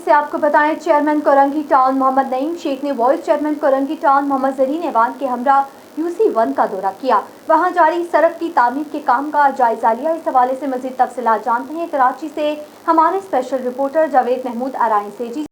से आपको बताएं, चेयरमैन कोरंगी टाउन मोहम्मद नईम शेख ने vice chairman Korangi town Mohammad Zarin ऐवान के हमरा UC1 का दौरा किया। वहां जारी सड़क की तामीर के काम का जायजा लिया। इस हवाले से मजीद तफसीलात जानते हैं कराची से हमारे स्पेशल रिपोर्टर जावेद महमूद आराइन से। जी